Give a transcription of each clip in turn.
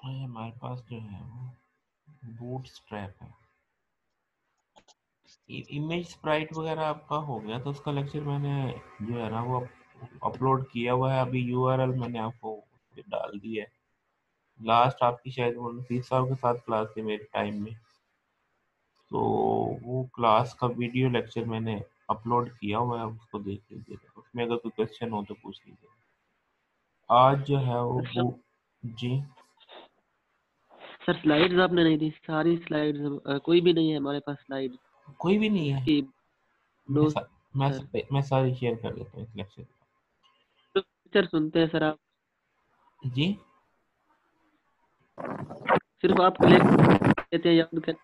ये हमारे पास जो है वो बूट स्ट्रैप है। इमेज स्प्राइट वगैरह आपका हो गया तो उसका लेक्चर मैंने जो है ना वो अपलोड किया हुआ है। अभी यूआरएल मैंने आपको उस पे डाल दी है। लास्ट आपकी शायद वो नफीस साहब के साथ क्लास थी मेरे टाइम में, तो वो क्लास का वीडियो लेक्चर मैंने अपलोड किया हुआ है, उसको देख लीजिए। उसमें अगर कोई क्वेश्चन हो तो पूछ लीजिए। आज जो है वो सर जी सर स्लाइड्स आपने नहीं दी, सारी स्लाइड्स कोई भी नहीं है हमारे पास स्लाइड कोई भी नहीं है। की। मैं दो सा, मैं सर मैं सारी शेयर कर देता हूँ इस लेक्चर। तो लेक्चर सुनते हैं सर आप, जी सिर्फ आप लेक्चर लेते हैं याद कर।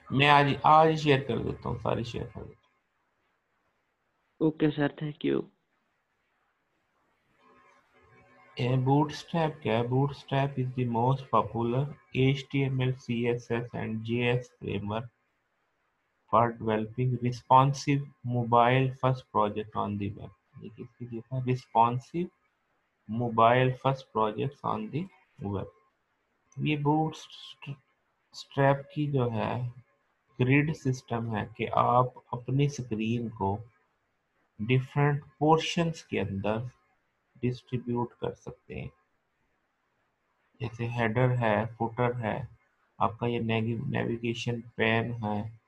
मैं आज आज शेयर कर देता हूँ, सारी शेयर कर देता ओके सर, थैंक यू। हूँ। बूटस्ट्रैप क्या है? Bootstrap is the most popular HTML CSS and JS framework for developing responsive mobile first project on the web। ये किसकी चीज़ है? responsive mobile first projects on the web। ये bootstrap की जो है ग्रिड सिस्टम है कि आप अपनी स्क्रीन को डिफरेंट पोर्शंस के अंदर डिस्ट्रीब्यूट कर सकते हैं। जैसे हेडर है, फुटर है, आपका ये नेविगेशन पैन है,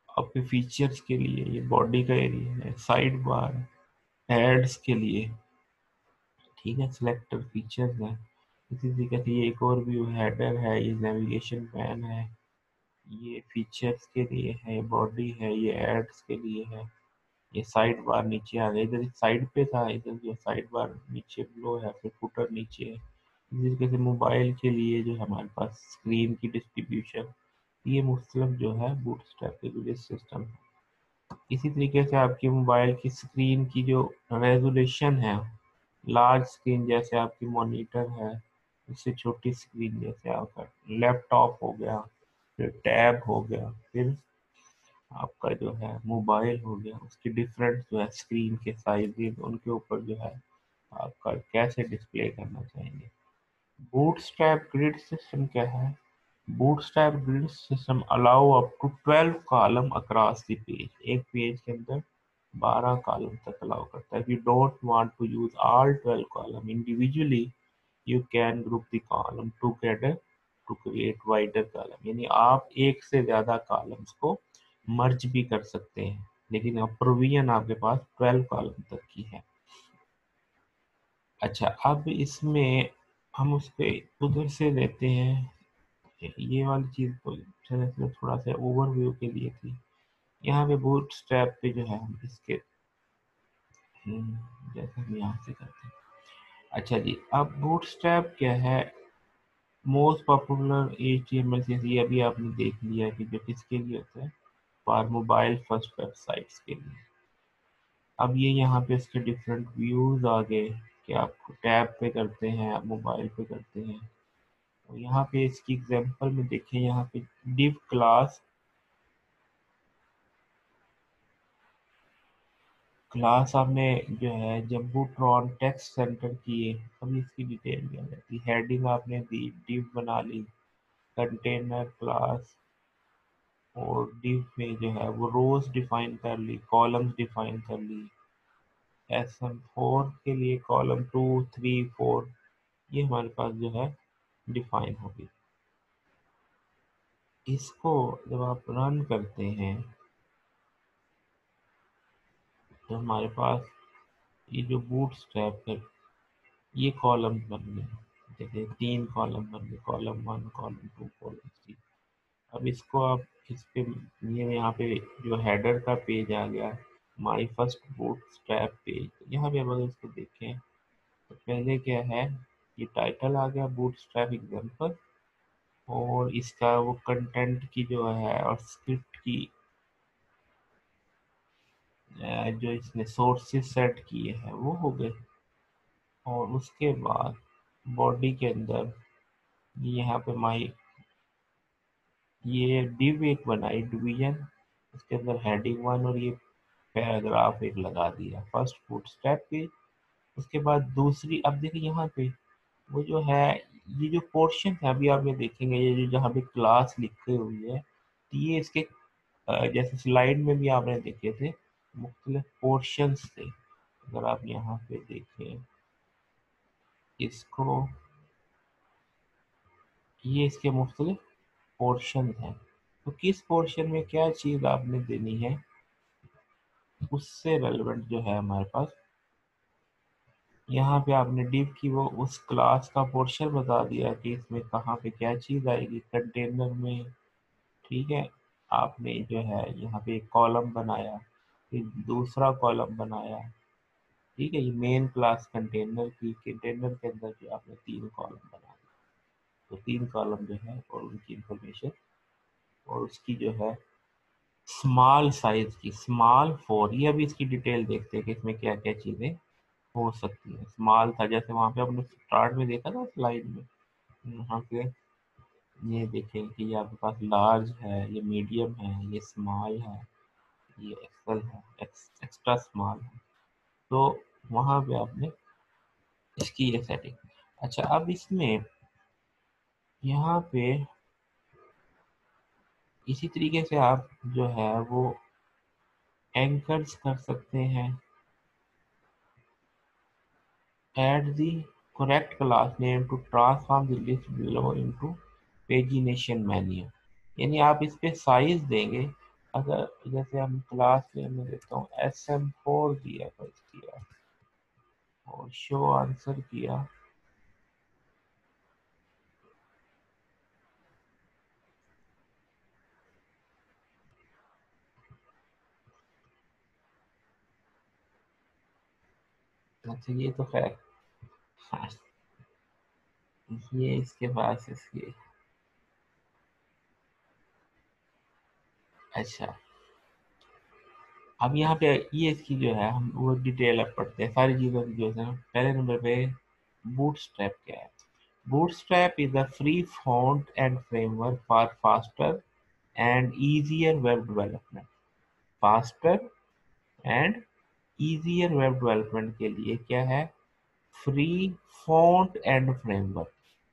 आपके फीचर्स के लिए ये बॉडी का एरिया है, साइड बार एड्स के लिए, ठीक है, सिलेक्टर फीचर्स है। इसी तरीके से ये एक और व्यू हेडर है, ये नेविगेशन पैन है, ये फीचर्स के लिए है, बॉडी है, ये एड्स के लिए है, ये साइड बार नीचे आ गया, इधर साइड पे था, इधर जो साइड बार नीचे ब्लो है, फिर फुटर नीचे है। इसी तरीके से मोबाइल के लिए जो हमारे पास स्क्रीन की डिस्ट्रीब्यूशन, ये मुख्तलिफ जो है बूटस्ट्रैप के जो सिस्टम है। इसी तरीके से आपकी मोबाइल की स्क्रीन की जो रेजोल्यूशन है, लार्ज स्क्रीन जैसे आपकी मॉनिटर है, उससे छोटी स्क्रीन जैसे आपका लैपटॉप हो गया, फिर टैब हो गया, फिर आपका जो है मोबाइल हो गया, उसकी डिफरेंट जो है स्क्रीन के साइजेस, उनके ऊपर जो है आपका कैसे डिस्प्ले करना चाहेंगे। बूटस्ट्रैप ग्रिड सिस्टम क्या है? Bootstrap grid system allow up to 12 column across the page. एक पेज के अंदर 12 कॉलम तक अलाउ करता है। If you don't want to use all 12 column individually, you can group the column together to create wider column. यानी आप एक से ज्यादा कॉलम्स को मर्ज भी कर सकते हैं, लेकिन अब प्रोविजन आपके पास 12 कॉलम तक की है। अच्छा, अब इसमें हम उस पे उधर से लेते हैं। ये वाली चीज तो थोड़ा सा ओवरव्यू के लिए थी। यहाँ पे बूट स्ट्रैप पे जो है हम इसके जैसे हम यहाँ से करते हैं। अच्छा जी, अब बूट स्ट्रैप क्या है? मोस्ट पॉपुलर HTML ये अभी आपने देख लिया कि जो किसके लिए होता है, फॉर मोबाइल फर्स्ट वेबसाइट्स के लिए। अब ये यहाँ पे इसके डिफरेंट व्यूज आ गए कि आप टैब पे करते हैं, आप मोबाइल पे करते हैं। और यहाँ पे इसकी एग्जांपल में देखें, यहाँ पे div क्लास आपने जो है जब बूट्रॉन टेक्स्ट सेंटर किए तभी इसकी डिटेल में आ जाती। हेडिंग आपने दी, div बना ली, कंटेनर क्लास, और div में जो है वो रोज डिफाइन कर ली, कॉलम्स डिफाइन कर ली। SM4 के लिए कॉलम 2, 3, 4 ये हमारे पास जो है डिफाइन होगी। इसको जब आप रन करते हैं तो हमारे पास ये जो बूटस्ट्रैप है, ये कॉलम बन गए। जैसे 3 कॉलम बन गए, कॉलम 1, कॉलम 2, कॉलम 3। अब इसको आप इस पे, ये यहाँ पे जो हेडर का पेज आ गया, माई फर्स्ट बूटस्ट्रैप पेज। यहाँ पे अगर इसको देखें तो पहले क्या है, ये टाइटल आ गया बूटस्ट्रैप एग्जाम्पल, और इसका वो कंटेंट की जो है और स्क्रिप्ट की जो इसने सोर्सेस सेट किए हैं वो हो गए। और उसके बाद बॉडी के अंदर यहाँ पे माई ये डिव एक बनाई डिवीजन, उसके अंदर हेडिंग 1 और ये पैराग्राफ एक लगा दिया, फर्स्ट बूटस्ट्रैप पे। उसके बाद दूसरी, अब देखिए यहाँ पे वो जो है, ये जो पोर्शन है अभी आप ये देखेंगे, ये जो जहाँ पे क्लास लिखी हुई है, तो ये इसके जैसे स्लाइड में भी आपने देखे थे मुख्तलिफ पोर्शंस थे। अगर आप यहाँ पे देखें इसको, ये इसके मुख्तलिफ पोर्शन हैं। तो किस पोर्शन में क्या चीज़ आपने देनी है, उससे रेलेवेंट जो है हमारे पास, यहाँ पे आपने div की वो उस क्लास का पोर्शन बता दिया कि इसमें कहाँ पे क्या चीज़ आएगी कंटेनर में। ठीक है, आपने जो है यहाँ पे एक कॉलम बनाया, फिर दूसरा कॉलम बनाया। ठीक है, ये मेन क्लास कंटेनर की, कंटेनर के अंदर जो आपने 3 कॉलम बना दिए, तो 3 कॉलम जो है और उनकी इंफॉर्मेशन और उसकी जो है स्मॉल साइज की, स्मॉल 4, ये अभी इसकी डिटेल देखते हैं कि इसमें क्या क्या चीज़ें हो सकती है। स्मॉल था जैसे वहाँ पे आपने स्टार्ट में देखा था स्लाइड में, यहाँ पे ये देखें कि ये आपके पास लार्ज है, ये मीडियम है, ये स्मॉल है, ये एक्सेल है, एक्स्ट्रा स्मॉल है। तो वहाँ पे आपने इसकी ये सेटिंग। अच्छा, अब इसमें यहाँ पे इसी तरीके से आप जो है वो एंकर्स कर सकते हैं। Add the correct class name to transform the list below into pagination menu। यानी आप इस पे साइज देंगे। अगर जैसे हम क्लास नेम में देता हूँ SM4 दिया, फर्स्ट किया और शो आंसर किया, अच्छा ये तो खैर, हाँ, ये इसके पास इसकी, अच्छा अब यहाँ पे ये इसकी जो है हम वो डिटेल अब पढ़ते हैं सारी चीज़ों की जो है। पहले नंबर पे बूटस्ट्रैप क्या है। Bootstrap is a free font and framework for faster and easier web development. Faster and easier web development के लिए क्या है, free font and framework,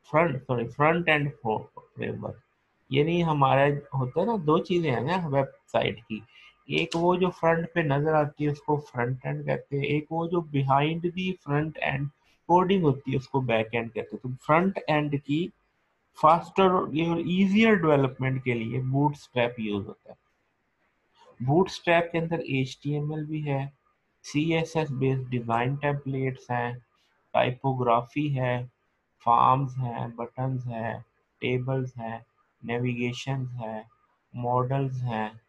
front end framework. यानी हमारा होता है ना, दो चीजें हैं ना वेबसाइट की, एक वो जो फ्रंट पे नजर आती है उसको फ्रंट एंड कहते हैं, एक वो जो behind the front end coding होती है उसको बैक एंड कहते हैं। तो फ्रंट एंड की फास्टर और इजियर डेवलपमेंट के लिए बूटस्ट्रैप यूज होता है। बूटस्ट्रैप के अंदर HTML भी है, CSS बेस्ड डिजाइन टेम्पलेट्स हैं, टाइपोग्राफी है, फॉर्म्स हैं, बटन्स हैं, टेबल्स हैं, नेविगेशन है, मॉडल्स हैं,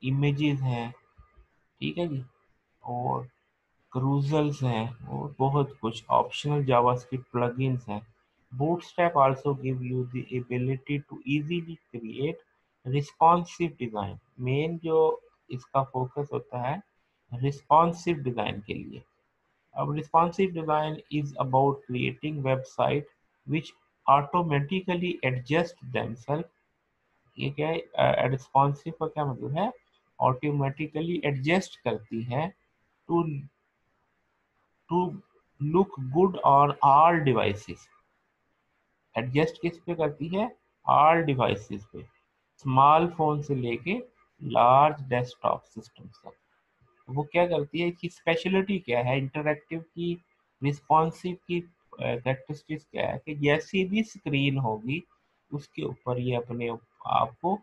इमेजेस हैं। ठीक है जी, और क्रूजल्स हैं और बहुत कुछ ऑप्शनल जावास्क्रिप्ट प्लगइन्स हैं। Bootstrap also give you the ability to easily create responsive design. Main जो इसका फोकस होता है रिस्पॉन्सिव डिजाइन के लिए। अब responsive design is about creating website which automatically adjust themselves. ये क्या है, रिस्पॉन्सिव का क्या मतलब है, ऑटोमेटिकली एडजस्ट करती है to to look good on all devices. Adjust किस पे करती है, ऑल डिवाइसेस पे, स्मॉल फोन से लेके लार्ज डेस्कटॉप सिस्टम्स तक। वो क्या करती है, इसकी स्पेशलिटी क्या है, इंटरैक्टिव की, रिस्पॉन्सिव की कैरेक्टरिस्टिक्स क्या है कि जैसी भी स्क्रीन होगी उसके ऊपर ये अपने आप को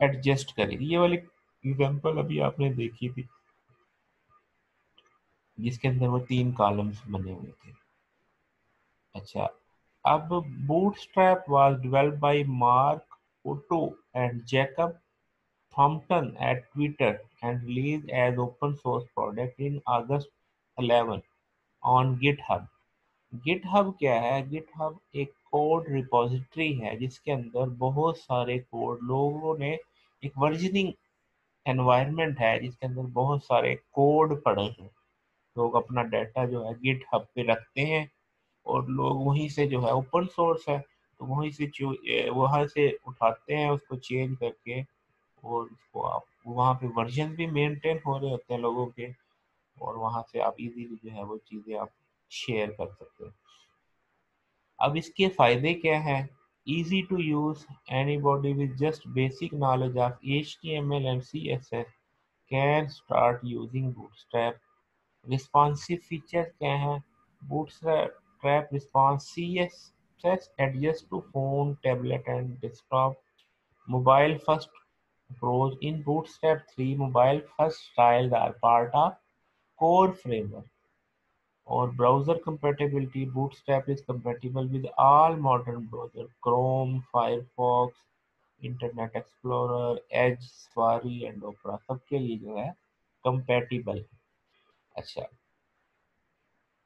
एडजस्ट करेगी। ये वाली एग्जांपल अभी आपने देखी थी जिसके अंदर वो 3 कॉलम्स बने हुए थे। अच्छा, अब Bootstrap was developed by Mark Otto and Jacob Thornton at Twitter and release as open source product in August 11 on GitHub. GitHub क्या है, गिटहब एक कोड रिपोजिटरी है जिसके अंदर बहुत सारे कोड लोगों ने, एक वर्जनिंग एनवायरनमेंट है जिसके अंदर बहुत सारे कोड पड़े हैं। लोग अपना डाटा जो है गिटहब पे रखते हैं और लोग वहीं से जो है ओपन सोर्स है तो वहीं से वहाँ से उठाते हैं उसको चेंज करके, और उसको आप वहाँ पे वर्जन भी मेंटेन हो रहे होते हैं लोगों के, और वहाँ से आप इजीली जो है वो चीज़ें आप शेयर कर सकते हैं। अब इसके फायदे क्या है? easy to use, anybody with just basic knowledge of HTML and CSS can start using Bootstrap. Responsive feature क्या है? Bootstrap response CSS adjust to phone, tablet and desktop. Mobile first approach in Bootstrap 3, mobile first styles are part of core framework. Or browser compatibility, Bootstrap is compatible with all modern browsers: Chrome, Firefox, Internet Explorer, Edge, Safari and Opera, सबके लिए जो है compatible है। अच्छा,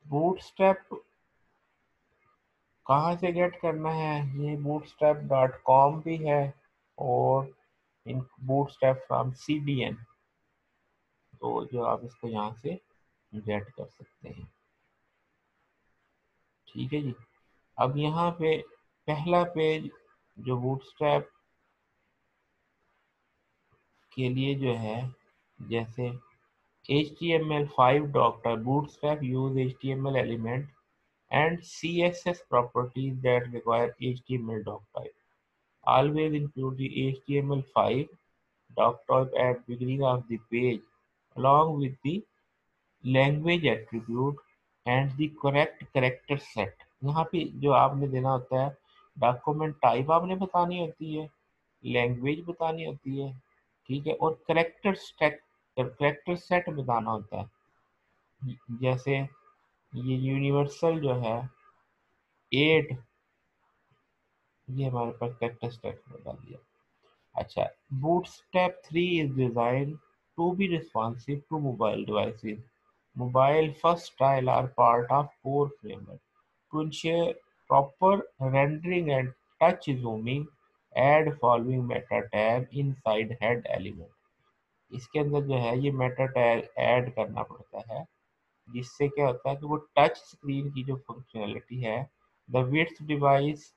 bootstrap कहाँ से gate करना है? ये bootstrap.com भी है और इन बूटस्ट्रैप फ्रॉम CDN, तो जो आप इसको यहाँ से गेट कर सकते हैं। ठीक है जी। अब यहाँ पे पहला पेज जो बूटस्ट्रैप के लिए जो है, जैसे HTML5 doctor bootstrap use HTML element and CSS properties that require HTML doc type. Always include the HTML5 doc type at beginning of the page along with the language attribute and the correct character set. यहाँ पे जो आपने देना होता है, document type आपने बतानी होती है, लैंग्वेज बतानी होती है, ठीक है, और करेक्टर सेट बताना होता है। जैसे ये यूनिवर्सल जो है 8, ये हमारे पास करेक्टर सेट बता दिया। अच्छा, Bootstrap 3 is designed to be responsive to mobile devices. Mobile first style are part of core framework. To ensure proper rendering and touch zooming, add following meta tag inside head element. इसके अंदर जो है ये Meta tag add करना पड़ता है, जिससे क्या होता है कि वो टच स्क्रीन की जो फंक्शनैलिटी है, the width device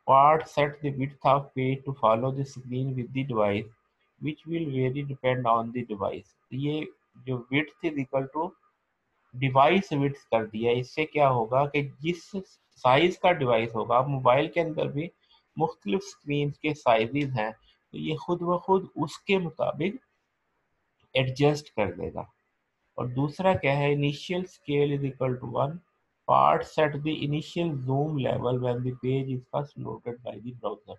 part set the width of page to follow the screen with the device, which will vary depend on the device. तो ये जो width is equal to device width कर दिया। इससे क्या होगा कि जिस साइज का डिवाइस होगा, अब मोबाइल के अंदर भी मुख्तलिफ स्क्रीन के साइजेस हैं, तो ये खुद ब खुद उसके मुताबिक एडजस्ट कर देगा। और दूसरा क्या है, initial scale is equal to 1, part set the initial zoom level when the page is first loaded by the browser.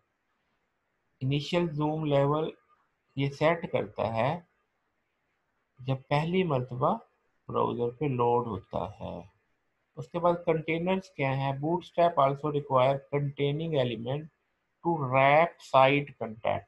Initial zoom level ये सेट करता है जब पहली मर्तबा ब्राउजर पे लोड होता है। उसके बाद कंटेनर्स क्या है? Bootstrap also require containing element to wrap site content.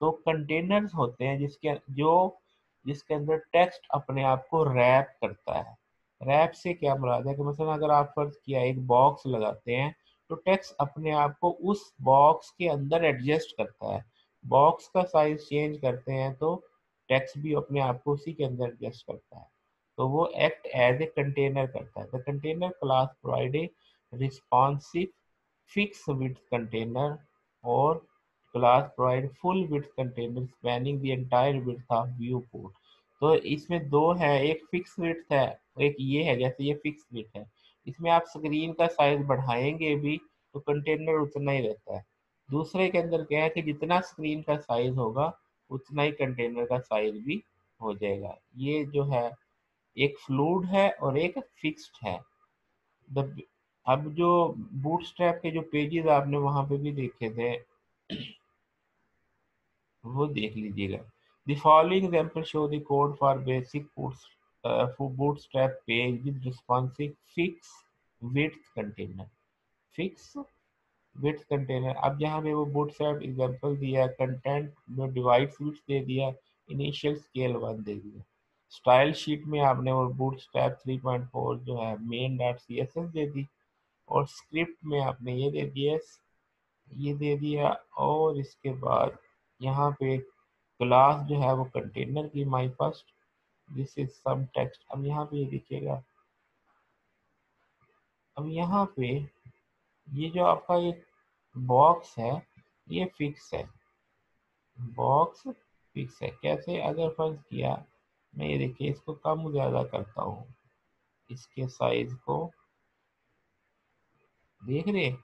तो कंटेनर्स होते हैं जिसके अंदर टेक्स्ट अपने आप को रैप करता है। रैप से क्या मुराद है कि मसलन अगर आप फर्ज किया एक बॉक्स लगाते हैं, तो टेक्स्ट अपने आप को उस बॉक्स के अंदर एडजस्ट करता है। बॉक्स का साइज चेंज करते हैं तो टेक्स्ट भी अपने आप को उसी के अंदर एडजस्ट करता है, तो वो एक्ट एज ए कंटेनर करता है। The container class provide a responsive fix width container और class provide full width container spanning the entire width of viewport. तो इसमें दो है, एक फिक्स विड्थ है, एक ये है, जैसे ये फिक्स विड्थ है, इसमें आप स्क्रीन का साइज बढ़ाएंगे भी तो कंटेनर उतना ही रहता है। दूसरे के अंदर क्या है कि जितना स्क्रीन का साइज होगा उतना ही कंटेनर का साइज भी हो जाएगा। ये जो है एक फ्लूइड है और एक फिक्स्ड है। द अब जो बूटस्ट्रैप के जो पेजेस आपने वहां पे भी देखे थे, वो देख लीजिएगा। The following example show the code for basic bootstrap page with responsive fix width container. Fix width container, अब यहाँ पे वो बूटस्ट्रैप एग्जांपल दिया, कंटेंट में डिवाइस विड्थ दे दिया, इनिशियल स्केल 1 दे दिया। स्टाइल शीट में आपने वो बूटस्ट्रैप 3.4 जो है main dot C S S दे दी, और स्क्रिप्ट में आपने ये दे दिया, और इसके बाद यहाँ पे क्लास जो है वो कंटेनर की my first, this is some text. अब यहाँ पे ये देखिएगा, अब यहाँ पे ये जो आपका ये बॉक्स है ये फिक्स है, बॉक्स फिक्स है। कैसे? अगर फर्ज किया मैं ये देखिए इसको कम ज़्यादा करता हूँ, इसके साइज को देख रहे हैं?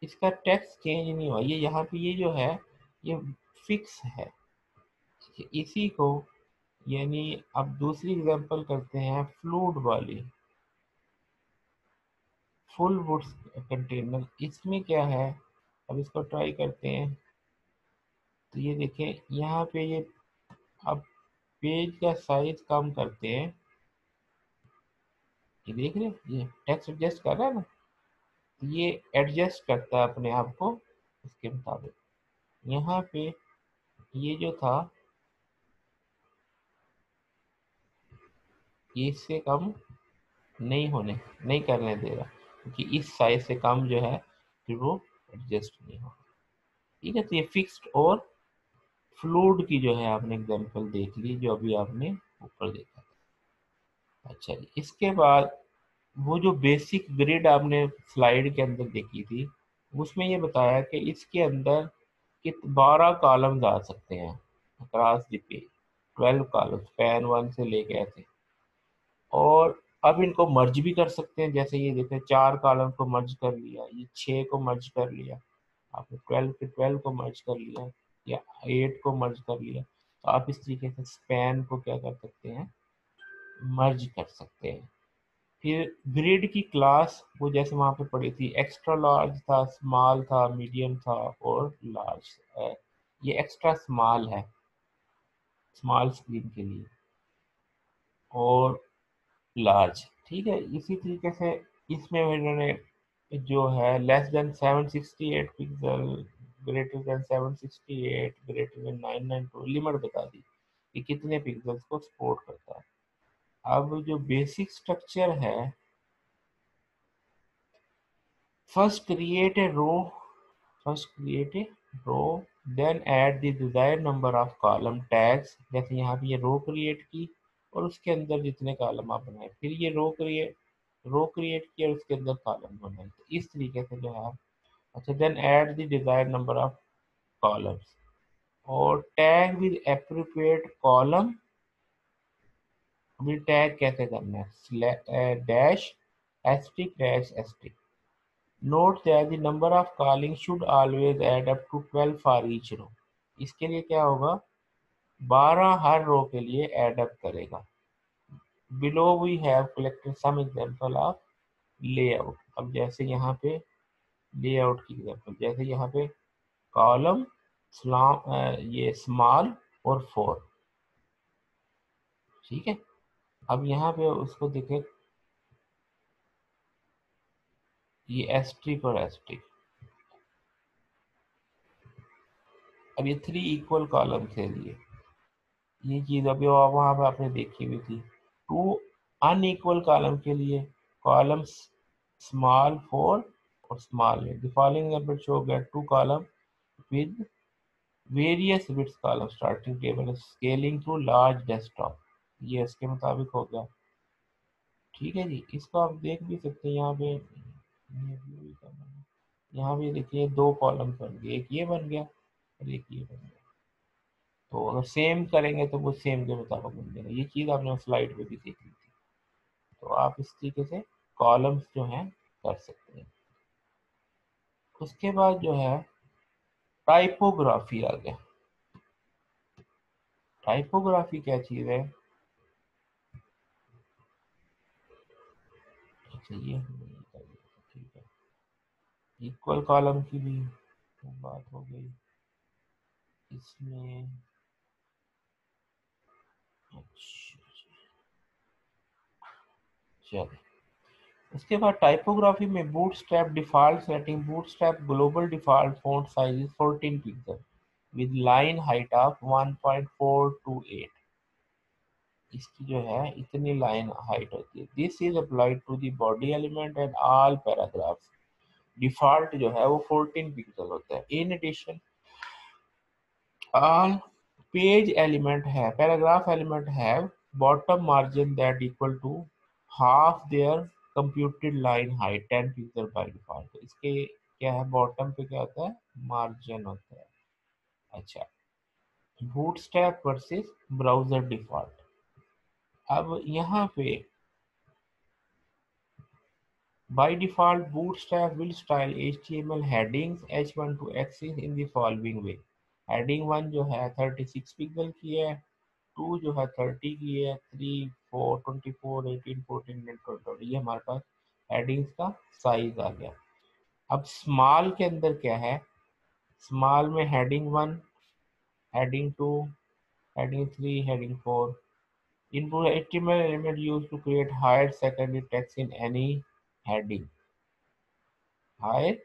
इसका टेक्स्ट चेंज नहीं हुआ, ये यहाँ पे ये जो है ये फिक्स है। इसी को यानी अब दूसरी एग्जांपल करते हैं फ्लूड वाली, फुल वुड्स कंटेनर। इसमें क्या है, अब इसको ट्राई करते हैं। तो ये देखें यहाँ पे ये, अब पेज का साइज कम करते हैं, ये देख रहे हैं ये टेक्स्ट एडजस्ट कर रहा है ना, तो ये एडजस्ट करता है अपने आप को उसके मुताबिक। यहाँ पे ये जो था ये इससे कम नहीं करने दे रहा, क्योंकि इस साइज से कम जो है फिर वो एडजस्ट नहीं होगा। ठीक है, तो ये फिक्स्ड और फ्लूइड की जो है आपने एग्जांपल देख ली, जो अभी आपने ऊपर देखा था। अच्छा जी, इसके बाद वो जो बेसिक ग्रिड आपने स्लाइड के अंदर देखी थी, उसमें ये बताया कि इसके अंदर कि 12 कॉलम्स आ सकते हैं across the page, 12 columns pan one से लेके ऐसे। और अब इनको मर्ज भी कर सकते हैं, जैसे ये देखते हैं 4 कॉलम को मर्ज कर लिया, ये 6 को मर्ज कर लिया, आपने 12 के 12 को मर्ज कर लिया, या 8 को मर्ज कर लिया। तो आप इस तरीके से स्पैन को क्या कर सकते हैं, मर्ज कर सकते हैं। फिर ग्रिड की क्लास वो जैसे वहाँ पे पड़ी थी, एक्स्ट्रा लार्ज था, स्मॉल था, मीडियम था और लार्ज है। ये एक्स्ट्रा स्मॉल है, स्मॉल स्क्रीन के लिए, और लार्ज। ठीक है, इसी तरीके से इसमें इन्होंने जो है less than 768 pixel, greater than 768, greater than 992 limit बता दी कि कितने पिक्सल्स को सपोर्ट करता है। अब जो बेसिक स्ट्रक्चर है, first create a row, first create a row, then add the desired number of column tags. जैसे यहाँ पे ये रो क्रिएट की और उसके अंदर जितने कॉलम आप बनाए, फिर ये रो क्रिएट किया और उसके अंदर कॉलम बनाए, तो इस तरीके से जो है। अच्छा, then add the desired number of columns, और टैग विद एप्रोप्रिएट कॉलम। अभी टैग कैसे करना है, dash asterisk dash asterisk. Note that the number of calling should always add up to 12 for each row. इसके लिए क्या होगा, 12 हर रो के लिए ऐड अप करेगा। Below we have collected some example of layout. अब जैसे यहाँ पे लेआउट की एग्जांपल, जैसे यहाँ पे कॉलम ये स्मॉल और 4। ठीक है, अब यहाँ पे उसको देखे, ये एस्ट्रिक और एस्ट्रिक, अब ये 3 इक्वल कॉलम के लिए ये चीज अभी वहां पे आपने देखी हुई थी। 2 अनइक्वल कॉलम के लिए, कॉलम्स स्मॉल 4 और small 8, the following example show get 2 column with various width column starting table scaling to large desktop. ये इसके मुताबिक हो गया। ठीक है जी, इसको आप देख भी सकते हैं यहाँ पे, यहाँ भी देखिए 2 कॉलम बन गए, एक ये बन गया और एक ये बन गया। तो अगर सेम करेंगे तो वो सेम के मुताबिक बन जाएगा। ये चीज़ आपने स्लाइड पे भी देखी थी। तो आप इस तरीके से कॉलम्स जो हैं कर सकते हैं। उसके बाद जो है टाइपोग्राफी आ गया। टाइपोग्राफी क्या चीज़ है, अच्छा ये ठीक है, इक्वल कॉलम की भी बात हो गई इसमें। अच्छा चलिए, उसके बाद टाइपोग्राफी में Bootstrap default setting, Bootstrap global default font size is 14 pixel with line height of 1.428। इसकी जो है इतनी लाइन हाइट होती है। This is applied to the body element and all paragraphs. Default जो है वो 14 पिक्सल होता है। In addition all page element है, paragraph element have bottom margin that equal to half their computed line height 10 pixel by default. इसके क्या है, bottom पे क्या होता है, मार्जिन होता है। अच्छा, बूटस्ट्रैप वर्सेस ब्राउजर डिफॉल्ट। अब यहाँ पे By default, Bootstrap will style HTML headings H1 to X in the following way. Heading 1 जो है 36 पिक्सल की है, 2 जो है 30 की है, 3, 4, 24, 18, 14 एंड 20। ये हमारे पास हेडिंग्स का साइज आ गया। अब स्मॉल के अंदर क्या है, स्मॉल में heading 1, heading 2, heading 3, heading 4. Input HTML element used to create higher secondary text in any heading. Higher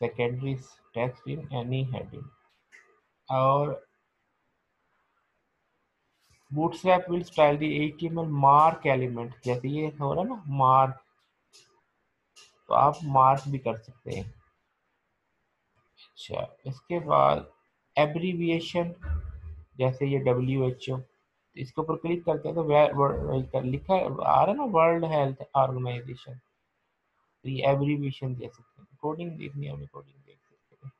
secondary text in any heading. और Bootstrap will style the HTML mark element, जैसे ये हो रहा है ना mark, तो आप mark भी कर सकते हैं। अच्छा, इसके बाद एब्रीविएशन, जैसे ये WHO, इसके ऊपर क्लिक करते हैं तो लिखा आ रहा है ना वर्ल्ड हेल्थ ऑर्गेनाइजेशन, तो ये एब्रीविएशन दे सकते हैं। कोडिंग देखनी है हमें, कोडिंग देख सकते हैं।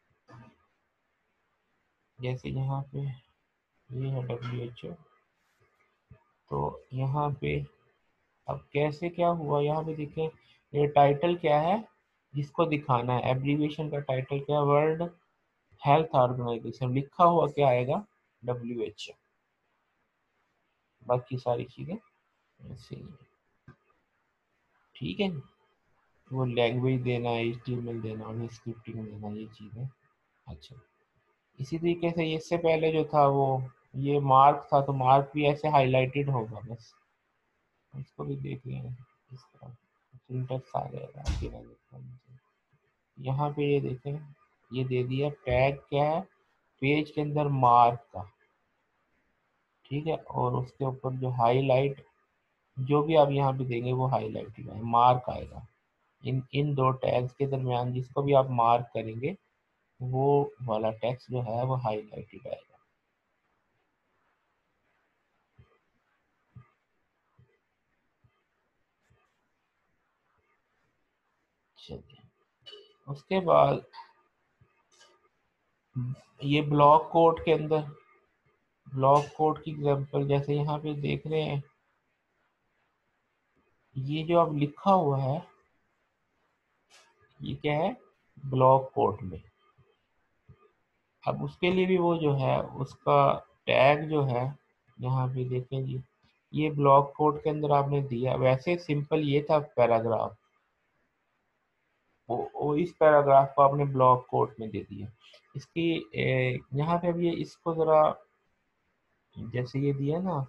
जैसे यहाँ पे ये है WHO, तो यहाँ पे अब कैसे क्या हुआ, यहाँ पे देखें ये टाइटल क्या है जिसको दिखाना है, एब्रीविएशन का टाइटल क्या है, वर्ल्ड हेल्थ ऑर्गेनाइजेशन, लिखा हुआ क्या आएगा WHO, बाकी सारी चीजें ऐसे ही है। ठीक है, वो लैंग्वेज देना, HTML देना और स्क्रिप्टिंग देना, ये चीजें। अच्छा, इसी तरीके से इससे पहले जो था वो ये मार्क था, तो मार्क भी ऐसे हाईलाइटेड होगा, बस इसको भी देख लें इस तरह सिंटेक्स आ जाएगा बिना देखने। यहाँ पे ये देखें, ये दे दिया टैग क्या है पेज के अंदर मार्क का, ठीक है, और उसके ऊपर जो हाईलाइट जो भी आप यहाँ पे देंगे वो हाईलाइटेड है, मार्क आएगा। इन दो टैग्स के दरमियान जिसको भी आप मार्क करेंगे वो वाला टेक्स्ट जो है वो हाईलाइटेड आएगा। चलिए, उसके बाद ये ब्लॉक कोड के अंदर, ब्लॉक कोड की एग्जांपल जैसे यहाँ पे देख रहे हैं, ये जो अब लिखा हुआ है ये क्या है ब्लॉक कोड में। अब उसके लिए भी वो जो है उसका टैग जो है यहाँ पे देखें जी, ये ब्लॉक कोड के अंदर आपने दिया, वैसे सिंपल ये था पैराग्राफ, वो इस पैराग्राफ को आपने ब्लॉक कोड में दे दिया। इसकी यहाँ पे अब ये इसको जरा, जैसे ये दिया ना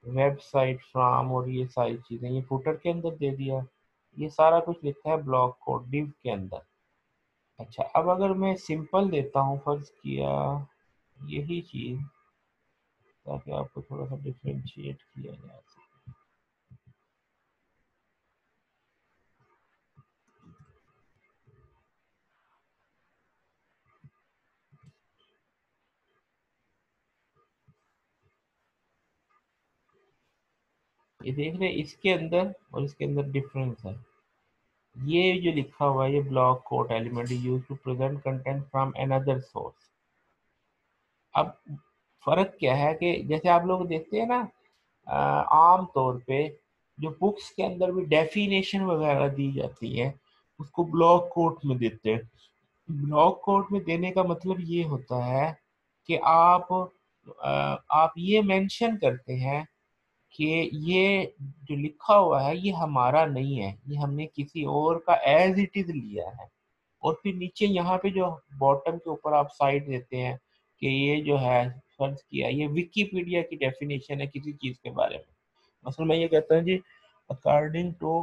वेबसाइट फ्रॉम और ये सारी चीजें ये फुटर के अंदर दे दिया, ये सारा कुछ लिखा है ब्लॉक कोड डिव के अंदर। अच्छा, अब अगर मैं सिंपल देता हूँ, फर्ज किया यही चीज, ताकि आपको थोड़ा सा डिफ्रेंशिएट किया जा सके। ये देख रहे हैं इसके अंदर और इसके अंदर डिफरेंस है। ये जो लिखा हुआ है ये block code element use to present content from another source. अब फर्क क्या है कि जैसे आप लोग देखते हैं ना आम तौर पे जो बुक्स के अंदर भी डेफिनेशन वगैरह दी जाती है उसको ब्लॉक कोड में देते हैं। ब्लॉक कोड में देने का मतलब ये होता है कि आप ये मेंशन करते हैं कि ये जो लिखा हुआ है ये हमारा नहीं है, ये हमने किसी और का एज इट इज लिया है। और फिर नीचे यहाँ पे जो बॉटम के ऊपर आप साइड देते हैं कि ये जो है फर्ज किया ये विकिपीडिया की डेफिनेशन है किसी चीज के बारे में। मसलन मैं ये कहता हूँ जी अकॉर्डिंग टू,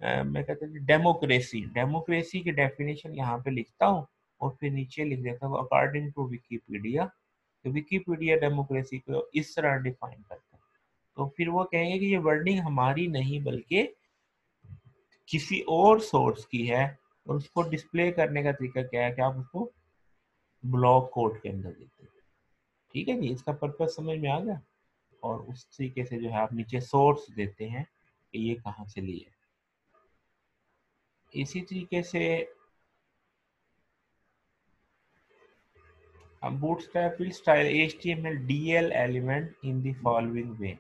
मैं कहता हूँ डेमोक्रेसी, डेमोक्रेसी की डेफिनेशन यहाँ पे लिखता हूँ और फिर नीचे लिख देता हूँ अकॉर्डिंग टू विकिपीडिया। तो विकिपीडिया डेमोक्रेसी को इस तरह डिफाइन करता है। तो फिर वो कहेंगे कि ये वर्डिंग हमारी नहीं बल्कि किसी और सोर्स की है, और उसको डिस्प्ले करने का तरीका क्या है कि आप उसको ब्लॉक कोड के अंदर देते हैं। ठीक है जी, इसका पर्पज समझ में आ गया। और उस तरीके से जो है आप नीचे सोर्स देते हैं कि ये कहाँ से लिए। इसी तरीके से Bootstrap will style HTML DL element in the following way।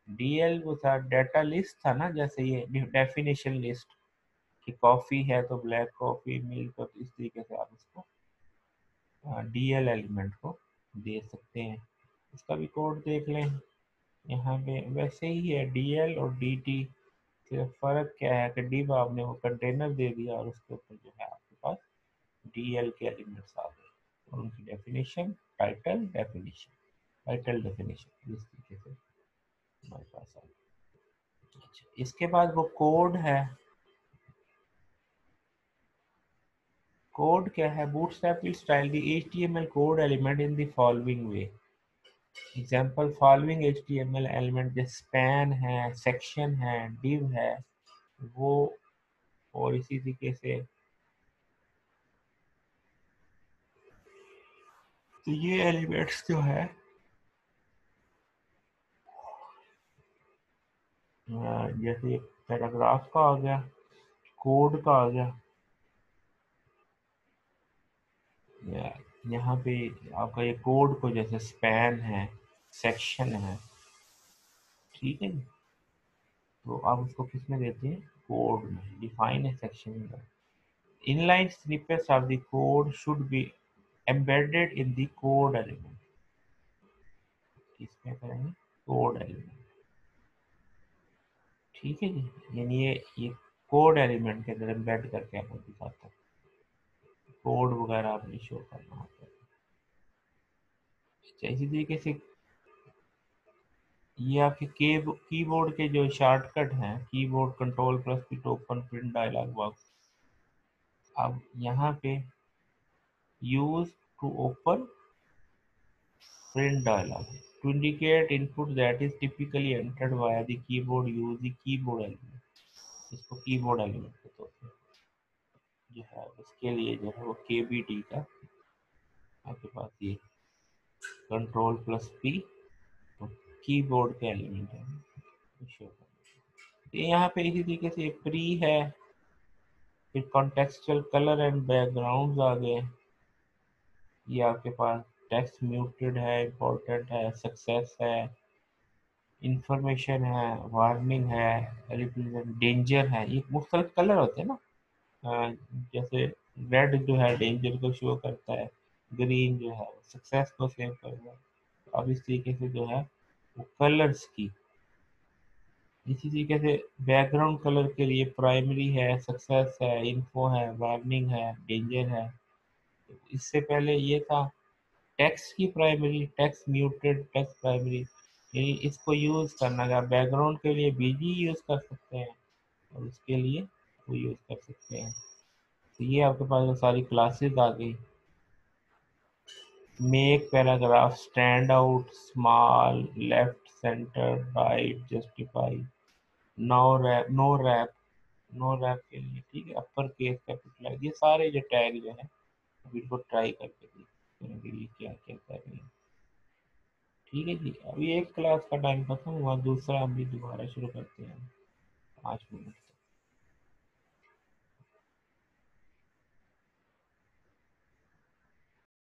DL वो था डाटा लिस्ट था ना, जैसे ये डेफिनेशन लिस्ट, कि कॉफ़ी है तो ब्लैक कॉफ़ी, मिल्क, तो इस तरीके से आप इसको डीएल एलिमेंट को दे सकते हैं। इसका भी कोड देख लें। यहाँ पे वैसे ही है डीएल और डीटी, सिर्फ फ़र्क क्या है कि डिव आपने वो कंटेनर दे दिया और उसके ऊपर जो है आपके पास डीएल के एलिमेंट्स आ गए और उनकी definition title definition, title definition इस तरीके से हमारे पास आ गई। अच्छा, इसके बाद वो कोड है। कोड क्या है? Bootstrap will style the HTML code element in the following way. Example following HTML element जैसे स्पैन है, सेक्शन है, डिव है, वो और इसी तरीके से तो ये एलिमेंट्स जो है जैसे पैराग्राफ का आ गया, कोड का आ गया, यहाँ पे आपका ये कोड को जैसे स्पैन है, सेक्शन है, ठीक है। तो आप उसको किस में देते हैं? कोड में। डिफाइन है सेक्शन में। Inline snippets of the code should be embedded in the code element. किसमें करेंगे? कोड एलिमेंट, ठीक है जी। यानी ये कोड एलिमेंट के अंदर एम्बेड करके आपको दिखाता है, कोड वगैरह आपने शो करना होता है। अच्छा, इसी तरीके से ये आपके कीबोर्ड के जो शॉर्टकट हैं, कीबोर्ड कंट्रोल प्लस की ओपन प्रिंट डायलॉग बॉक्स, अब यहाँ पे use to open print dialog to indicate input that is typically entered via the keyboard, use the keyboard element. इसको कीबोर्ड एलिमेंट कहते हैं जो है। उसके लिए जो है वो KBD का आपके पास ये कंट्रोल प्लस P कीबोर्ड के एलिमेंट है, शो करना। ये यहाँ पे इसी तरीके से प्री है, फिर कॉन्टेक्सचुअल कलर एंड बैकग्राउंड्स आ गए। ये आपके पास टेक्स्ट म्यूटेड है, इम्पोर्टेंट है, सक्सेस है, इंफॉर्मेशन है, वार्निंग है, रिप्रेजेंट डेंजर है। ये मुख्तलिफ कलर होते हैं ना, जैसे रेड जो है डेंजर को शो करता है, ग्रीन जो है सक्सेस को सेव करता है। अब इस तरीके से जो है वो कलर्स की, इसी तरीके से बैकग्राउंड कलर के लिए प्राइमरी है, सक्सेस है, इन्फो है, वार्निंग है, डेंजर है। इससे पहले ये था टेक्स्ट की primary, text muted, text primary, यानी इसको यूज करना है। बैकग्राउंड के लिए बीजी यूज कर सकते हैं और उसके लिए वो यूज कर सकते हैं। तो ये आपके पास वो सारी क्लासेस आ गई। Make paragraph stand out, small, left, center, right, justify, no wrap, no wrap के लिए, ठीक है, अपर केस, कैपिटलाइज, ये सारे जो टैग जो है अब इनको ट्राई करके देखने के लिए क्या क्या कर रहे हैं। ठीक है जी, अभी एक क्लास का टाइम खत्म हुआ, दूसरा अभी दोबारा शुरू करते हैं 5 मिनट।